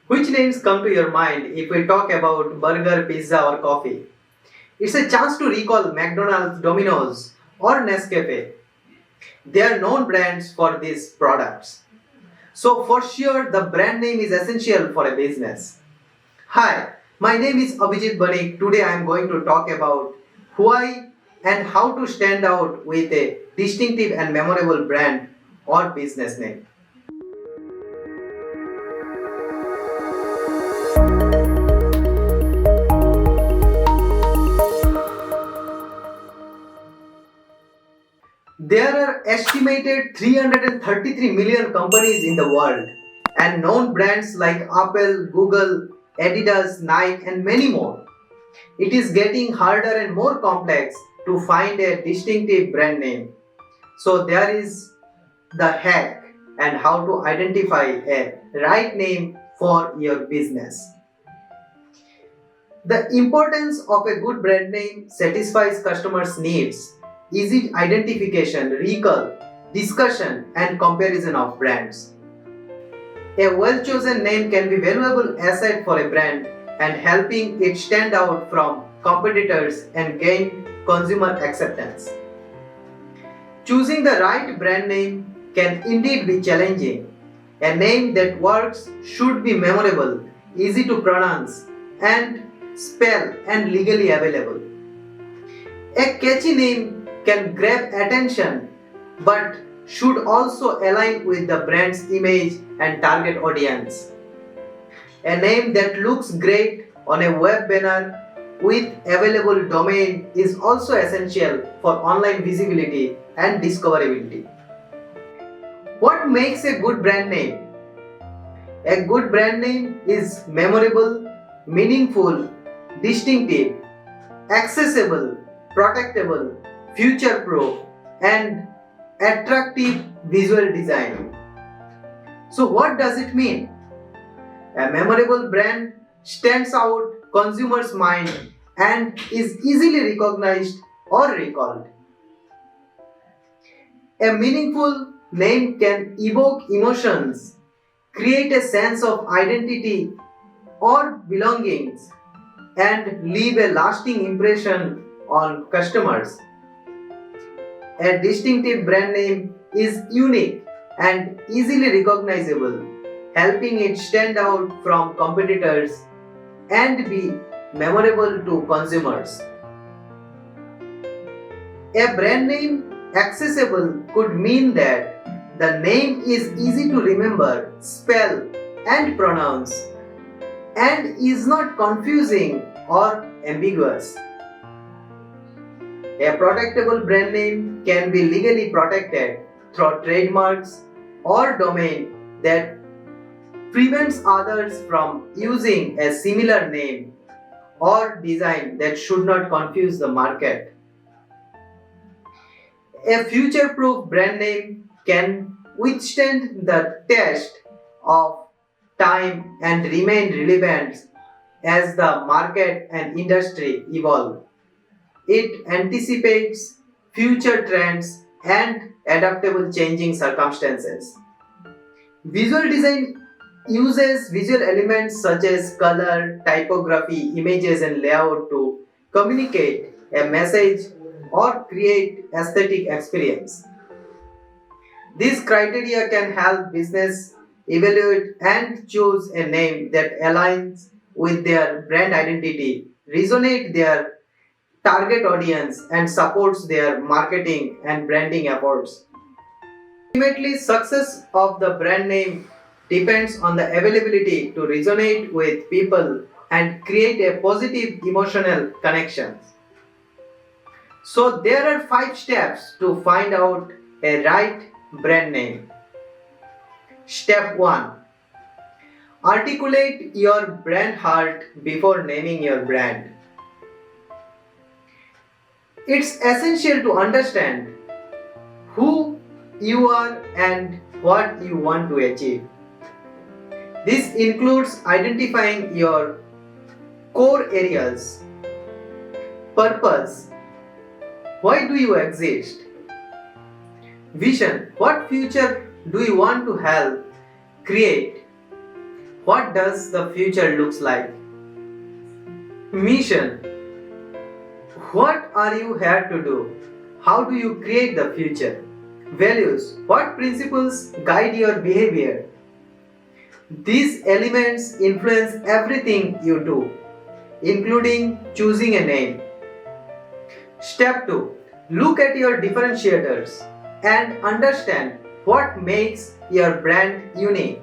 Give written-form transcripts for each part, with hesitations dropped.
Which names come to your mind if we talk about burger, pizza, or coffee? It's a chance to recall McDonald's, Domino's, or Nescafe. They are known brands for these products. So, for sure, the brand name is essential for a business. Hi, my name is Abhijit Banik. Today I am going to talk about why and how to stand out with a distinctive and memorable brand or business name. There are estimated 333 million companies in the world, and known brands like Apple, Google, Adidas, Nike, and many more. It is getting harder and more complex to find a distinctive brand name. So, there is the hack and how to identify a right name for your business. The importance of a good brand name satisfies customers' needs, easy identification, recall, discussion, and comparison of brands. A well-chosen name can be valuable asset for a brand and helping it stand out from competitors and gain consumer acceptance. Choosing the right brand name can indeed be challenging. A name that works should be memorable, easy to pronounce, and spell and legally available. A catchy name can grab attention but should also align with the brand's image and target audience. A name that looks great on a web banner with available domain is also essential for online visibility and discoverability. What makes a good brand name? A good brand name is memorable, meaningful, distinctive, accessible, protectable, future proof, and attractive visual design. So, what does it mean? A memorable brand stands out consumers' mind and is easily recognized or recalled. A meaningful name can evoke emotions, create a sense of identity or belongings, and leave a lasting impression on customers. A distinctive brand name is unique and easily recognizable, helping it stand out from competitors and be memorable to consumers. A brand name accessible could mean that the name is easy to remember, spell, and pronounce, and is not confusing or ambiguous. A protectable brand name can be legally protected through trademarks or domain that prevents others from using a similar name or design that should not confuse the market. A future-proof brand name can withstand the test of time and remain relevant as the market and industry evolve. It anticipates future trends and adaptable changing circumstances. Visual design uses visual elements such as color, typography, images, and layout to communicate a message or create aesthetic experience. These criteria can help business evaluate and choose a name that aligns with their brand identity, resonate their target audience, and supports their marketing and branding efforts. Ultimately, success of the brand name depends on the availability to resonate with people and create a positive emotional connections. So there are 5 steps to find out a right brand name. Step 1. Articulate your brand heart before naming your brand. It's essential to understand who you are and what you want to achieve. This includes identifying your core areas, purpose, why do you exist, vision, what future do you want to help create, What does the future looks like? Mission. What are you here to do? How do you create the future? Values. What principles guide your behavior? These elements influence everything you do, including choosing a name. Step 2. Look at your differentiators and understand what makes your brand unique.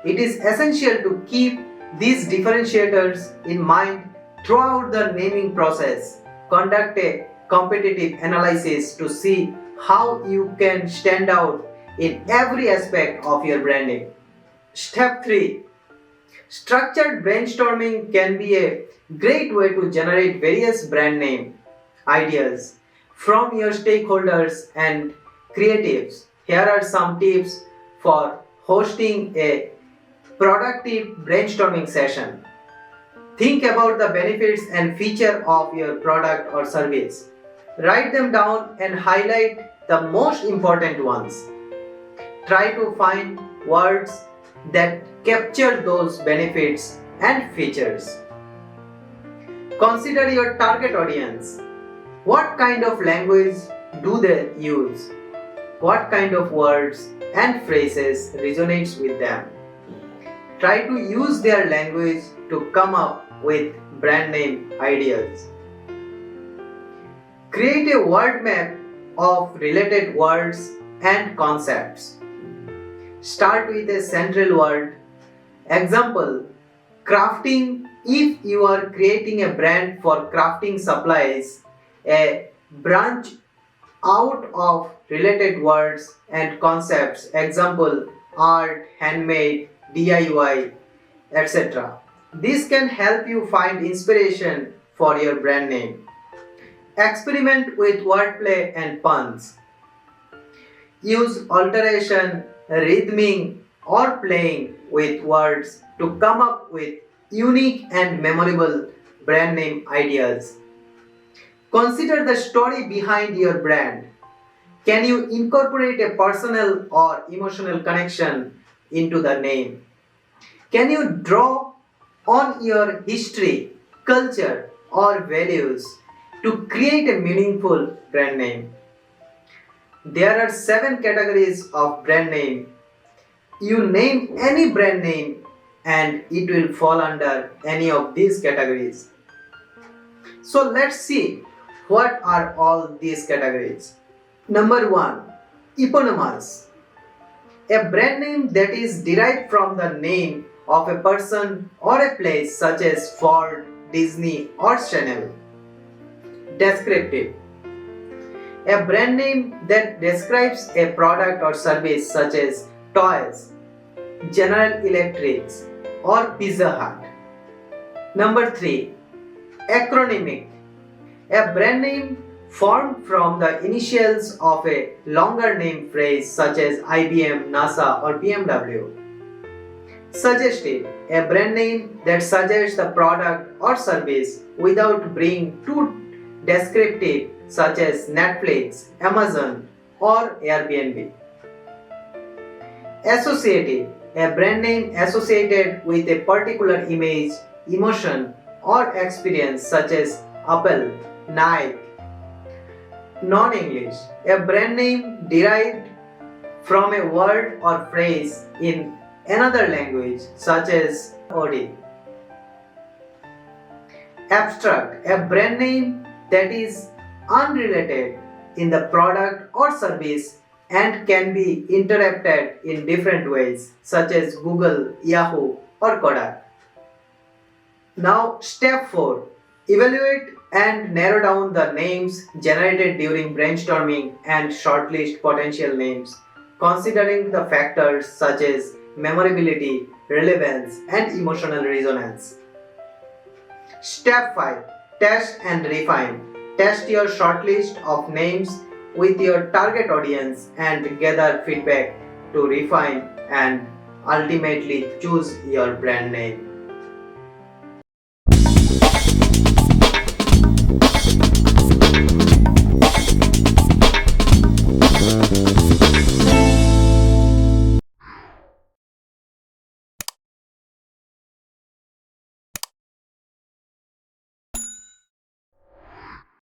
It is essential to keep these differentiators in mind throughout the naming process. Conduct a competitive analysis to see how you can stand out in every aspect of your branding. Step 3. Structured brainstorming can be a great way to generate various brand name ideas from your stakeholders and creatives. Here are some tips for hosting a productive brainstorming session. Think about the benefits and features of your product or service. Write them down and highlight the most important ones. Try to find words that capture those benefits and features. Consider your target audience. What kind of language do they use? What kind of words and phrases resonates with them? Try to use their language to come up with brand name ideas. Create a word map of related words and concepts. Start with a central word. Example, crafting. If you are creating a brand for crafting supplies, a branch out of related words and concepts. Example, art, handmade, DIY, etc. This can help you find inspiration for your brand name. Experiment with wordplay and puns. Use alteration, rhyming, or playing with words to come up with unique and memorable brand name ideas. Consider the story behind your brand. Can you incorporate a personal or emotional connection into the name? Can you draw on your history, culture, or values to create a meaningful brand name? There are 7 categories of brand name. You name any brand name and it will fall under any of these categories. So let's see what are all these categories. Number 1. Eponymous. A brand name that is derived from the name of a person or a place such as Ford, Disney or Chanel. Descriptive. A brand name that describes a product or service such as toys, General Electric or Pizza Hut. Number 3. Acronymic. A brand name formed from the initials of a longer name phrase such as IBM, NASA or BMW. Suggestive. A brand name that suggests the product or service without being too descriptive such as Netflix, Amazon or Airbnb. Associative. A brand name associated with a particular image, emotion or experience such as Apple, Nike. Non-English. A brand name derived from a word or phrase in another language such as Odin. Abstract. A brand name that is unrelated in the product or service and can be interpreted in different ways such as Google, Yahoo or Kodak. Now step 4. Evaluate and narrow down the names generated during brainstorming and shortlist potential names, considering the factors such as memorability, relevance, and emotional resonance. Step 5. Test and refine. Test your shortlist of names with your target audience and gather feedback to refine and ultimately choose your brand name.